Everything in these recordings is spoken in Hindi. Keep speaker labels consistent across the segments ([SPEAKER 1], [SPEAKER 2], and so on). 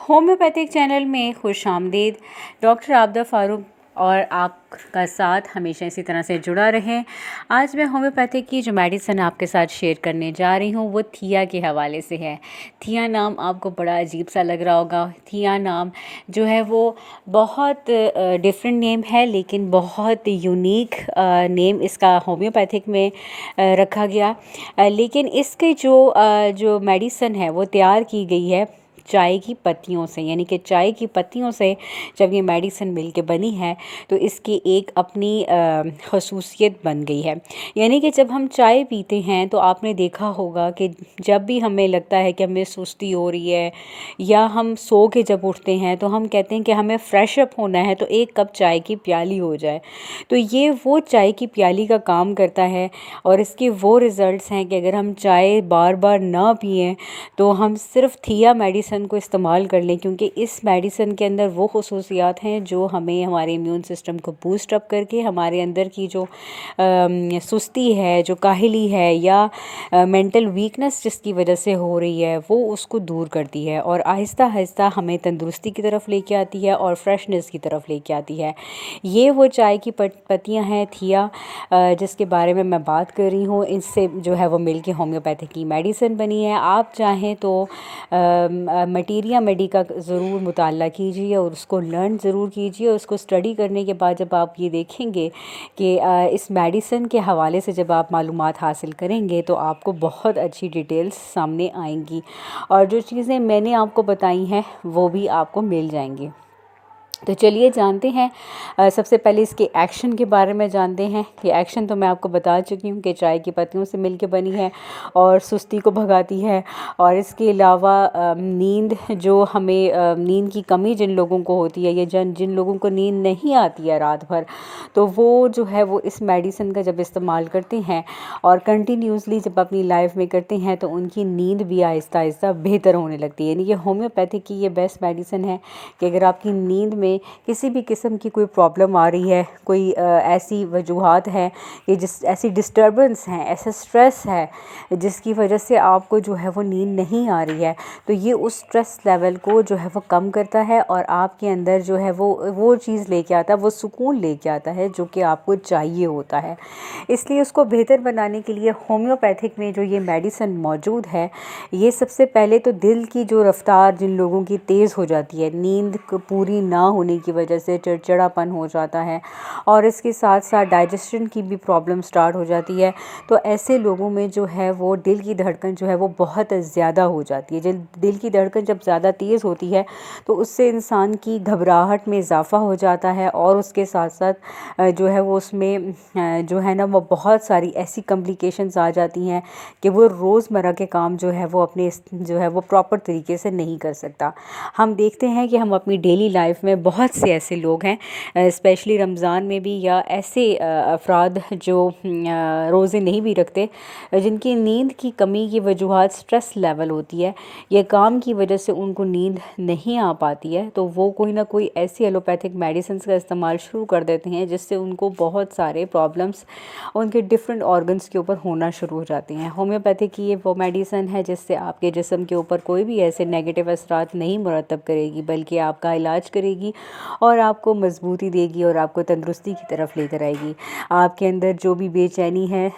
[SPEAKER 1] होम्योपैथिक चैनल में खुश आमदीद। डॉक्टर आबदा फ़ारूक और आपका साथ हमेशा इसी तरह से जुड़ा रहे। आज मैं होम्योपैथिक की जो मेडिसिन आपके साथ शेयर करने जा रही हूँ वो थिया के हवाले से है। थिया नाम आपको बड़ा अजीब सा लग रहा होगा। थिया नाम जो है वो बहुत डिफरेंट नेम है, लेकिन बहुत यूनिक नेम इसका होम्योपैथिक में रखा गया। लेकिन इसके जो मेडिसिन है वो तैयार की गई है चाय की पत्तियों से, यानी कि चाय की पत्तियों से जब ये मेडिसिन मिल के बनी है तो इसकी एक अपनी खसूसियत बन गई है। यानी कि जब हम चाय पीते हैं तो आपने देखा होगा कि जब भी हमें लगता है कि हमें सुस्ती हो रही है या हम सो के जब उठते हैं तो हम कहते हैं कि हमें फ्रेश अप होना है तो एक कप चाय की प्याली हो जाए। तो ये वो चाय की प्याली का काम करता है और इसके वो रिज़ल्ट्स हैं कि अगर हम चाय बार बार ना पिएं तो हम सिर्फ थिया मेडिसिन को इस्तेमाल कर लें, क्योंकि इस मेडिसिन के अंदर वो खसूसियात हैं जो हमें हमारे इम्यून सिस्टम को बूस्ट अप करके हमारे अंदर की जो सुस्ती है, जो काहली है या मेंटल वीकनेस जिसकी वजह से हो रही है वो उसको दूर करती है और आहिस्ता आहिस्ता हमें तंदुरुस्ती की तरफ लेके आती है और फ्रेशनेस की तरफ लेके आती है। ये वो चाय की पत्तियाँ हैं थिया, जिसके बारे में मैं बात कर रही हूँ। इससे जो है वो मिल के होम्योपैथिक की मेडिसिन बनी है। आप चाहें तो मटीरिया मेडी का ज़रूर मुताला कीजिए और उसको लर्न ज़रूर कीजिए। उसको स्टडी करने के बाद जब आप ये देखेंगे कि इस मेडिसिन के हवाले से जब आप मालूमात हासिल करेंगे तो आपको बहुत अच्छी डिटेल्स सामने आएंगी और जो चीज़ें मैंने आपको बताई हैं वो भी आपको मिल जाएंगी। तो चलिए जानते हैं, सबसे पहले इसके एक्शन के बारे में जानते हैं। कि एक्शन तो मैं आपको बता चुकी हूँ कि चाय की पत्तियों से मिलके बनी है और सुस्ती को भगाती है। और इसके अलावा नींद, जो हमें नींद की कमी जिन लोगों को होती है या जिन लोगों को नींद नहीं आती है रात भर, तो वो जो है वो इस मेडिसिन का जब इस्तेमाल करते हैं और कंटिन्यूसली जब अपनी लाइफ में करते हैं तो उनकी नींद भी आहिस्ता आहिस्ता बेहतर होने लगती है। यानी कि होम्योपैथिक की ये बेस्ट मेडिसिन है कि अगर आपकी नींद में किसी भी किस्म की कोई प्रॉब्लम आ रही है, कोई ऐसी वजूहात है कि ऐसी डिस्टर्बेंस हैं, ऐसा स्ट्रेस है जिसकी वजह से आपको जो है वो नींद नहीं आ रही है, तो ये उस स्ट्रेस लेवल को जो है वो कम करता है और आपके अंदर जो है वो चीज़ लेके आता है, वो सुकून लेके आता है जो कि आपको चाहिए होता है। इसलिए उसको बेहतर बनाने के लिए होम्योपैथिक में जो ये मेडिसिन मौजूद है, ये सबसे पहले तो दिल की जो रफ्तार जिन लोगों की तेज़ हो जाती है, नींद पूरी ना होने की वजह से चिड़चिड़ापन हो जाता है और इसके साथ साथ डाइजेशन की भी प्रॉब्लम स्टार्ट हो जाती है, तो ऐसे लोगों में जो है वो दिल की धड़कन जो है वो बहुत ज़्यादा हो जाती है। दिल की धड़कन जब ज़्यादा तेज़ होती है तो उससे इंसान की घबराहट में इजाफ़ा हो जाता है और उसके साथ साथ जो है वो उसमें जो है ना वो बहुत सारी ऐसी कॉम्प्लिकेशंस आ जाती हैं कि वो रोज़मर्रा के काम जो है वो अपने जो है वो प्रॉपर तरीके से नहीं कर सकता। हम देखते हैं कि हम अपनी डेली लाइफ में बहुत से ऐसे लोग हैं, स्पेशली रमज़ान में भी, या ऐसे अफराद जो रोज़े नहीं भी रखते, जिनकी नींद की कमी की वजूहात स्ट्रेस लेवल होती है या काम की वजह से उनको नींद नहीं आ पाती है, तो वो कोई ना कोई ऐसी एलोपैथिक मेडिसिन का इस्तेमाल शुरू कर देते हैं जिससे उनको बहुत सारे प्रॉब्लम्स उनके डिफरेंट ऑर्गन्स के ऊपर होना शुरू हो जाती हैं। होम्योपैथिक की ये वो मेडिसिन है जिससे आपके जिस्म के ऊपर कोई भी ऐसे नेगेटिव असरात नहीं मुरतब करेगी, बल्कि आपका इलाज करेगी और आपको मजबूती देगी और आपको तंदुरुस्ती की तरफ लेकर आएगी। आपके अंदर जो भी बेचैनी है,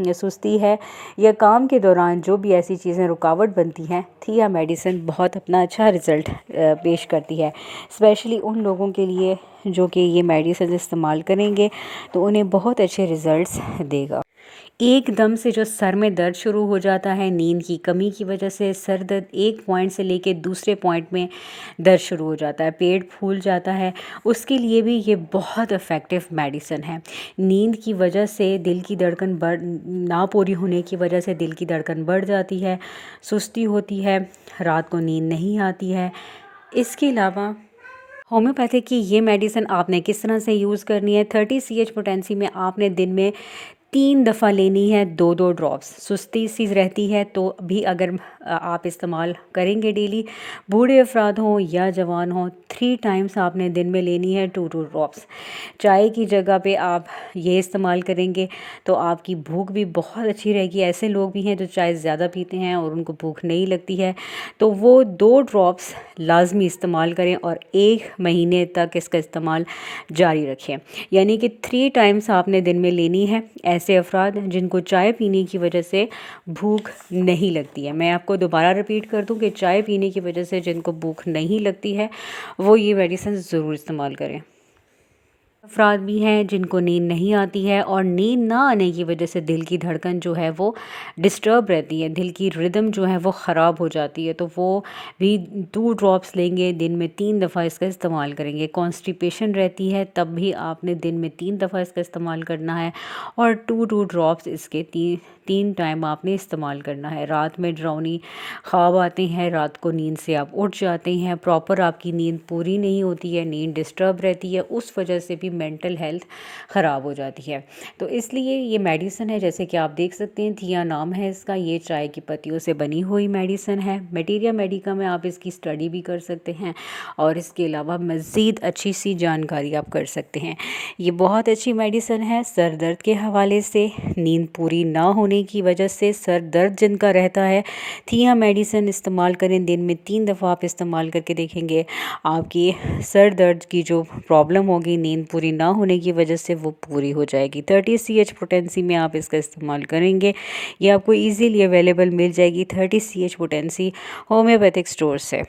[SPEAKER 1] सुस्ती है या काम के दौरान जो भी ऐसी चीज़ें रुकावट बनती हैं, थिया मेडिसिन बहुत अपना अच्छा रिज़ल्ट पेश करती है। स्पेशली उन लोगों के लिए जो कि ये मेडिसिन इस्तेमाल करेंगे तो उन्हें बहुत अच्छे रिज़ल्ट्स देगा। एकदम से जो सर में दर्द शुरू हो जाता है नींद की कमी की वजह से, सर दर्द एक पॉइंट से लेके दूसरे पॉइंट में दर्द शुरू हो जाता है, पेट फूल जाता है, उसके लिए भी ये बहुत इफ़ेक्टिव मेडिसिन है। नींद की वजह से दिल की धड़कन ना पूरी होने की वजह से दिल की धड़कन बढ़ जाती है, सुस्ती होती है, रात को नींद नहीं आती है। इसके अलावा होम्योपैथिक की ये मेडिसिन आपने किस तरह से यूज़ करनी है, 30 CH पोटेंसी में आपने दिन में 3 दफ़ा लेनी है 2-2 ड्रॉप्स। सुस्ती सी रहती है तो भी अगर आप इस्तेमाल करेंगे डेली, बूढ़े अफराद हों या जवान हों, 3 टाइम्स आपने दिन में लेनी है 2-2 ड्रॉप्स। चाय की जगह पे आप ये इस्तेमाल करेंगे तो आपकी भूख भी बहुत अच्छी रहेगी। ऐसे लोग भी हैं जो चाय ज़्यादा पीते हैं और उनको भूख नहीं लगती है, तो वो 2 ड्रॉप्स लाज़मी इस्तेमाल करें और 1 महीने तक इसका इस्तेमाल जारी रखें। यानी कि 3 टाइम्स आपने दिन में लेनी है। ऐसे अफराद जिनको चाय पीने की वजह से भूख नहीं लगती है, मैं आपको दोबारा रिपीट कर दूं कि चाय पीने की वजह से जिनको भूख नहीं लगती है वो ये मेडिसिन ज़रूर इस्तेमाल करें। अफराद भी हैं जिनको नींद नहीं आती है और नींद ना आने की वजह से दिल की धड़कन जो है वो डिस्टर्ब रहती है, दिल की रिदम जो है वो ख़राब हो जाती है, तो वो भी 2 ड्रॉप्स लेंगे, दिन में 3 दफ़ा इसका इस्तेमाल करेंगे। कॉन्स्टिपेशन रहती है तब भी आपने दिन में 3 दफ़ा इसका इस्तेमाल करना है और 2-2 ड्रॉप्स इसके 3 टाइम आपने इस्तेमाल करना है। रात में डरावनी ख्वाब आते हैं, रात को नींद से आप उठ जाते हैं, प्रॉपर आपकी नींद पूरी नहीं होती है, नींद डिस्टर्ब रहती है, उस वजह से भी मेंटल हेल्थ ख़राब हो जाती है। तो इसलिए ये मेडिसिन है, जैसे कि आप देख सकते हैं, थिया नाम है इसका। ये चाय की पत्तियों से बनी हुई मेडिसिन है। मटीरिया मेडिका में आप इसकी स्टडी भी कर सकते हैं और इसके अलावा मज़ीद अच्छी सी जानकारी आप कर सकते हैं। ये बहुत अच्छी मेडिसिन है सर दर्द के हवाले से, नींद पूरी ना होने की वजह से, सर दर्द जिनका रहता है, थिया मेडिसिन इस्तेमाल करें। दिन में 3 दफ़ा आप इस्तेमाल करके देखेंगे, आपकी सर दर्द की जो प्रॉब्लम होगी नींद पूरी ना होने की वजह से वो पूरी हो जाएगी। 30 CH पोटेंसी में आप इसका इस्तेमाल करेंगे, ये आपको इजीली अवेलेबल मिल जाएगी 30 CH पोटेंसी होम्योपैथिक स्टोर से।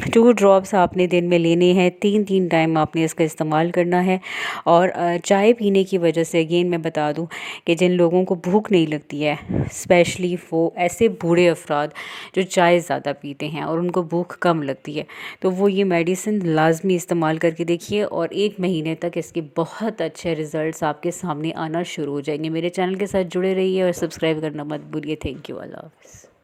[SPEAKER 1] 2 ड्रॉप्स आपने दिन में लेने हैं, 3-3 टाइम आपने इसका इस्तेमाल करना है। और चाय पीने की वजह से अगेन मैं बता दूं कि जिन लोगों को भूख नहीं लगती है, स्पेशली वो ऐसे बूढ़े अफराद जो चाय ज़्यादा पीते हैं और उनको भूख कम लगती है, तो वो ये मेडिसिन लाजमी इस्तेमाल करके देखिए और 1 महीने तक इसके बहुत अच्छे रिज़ल्ट्स आपके सामने आना शुरू हो जाएंगे। मेरे चैनल के साथ जुड़े रहिए और सब्सक्राइब करना मत भूलिए। थैंक यू, अल्लाह हाफ़िज़।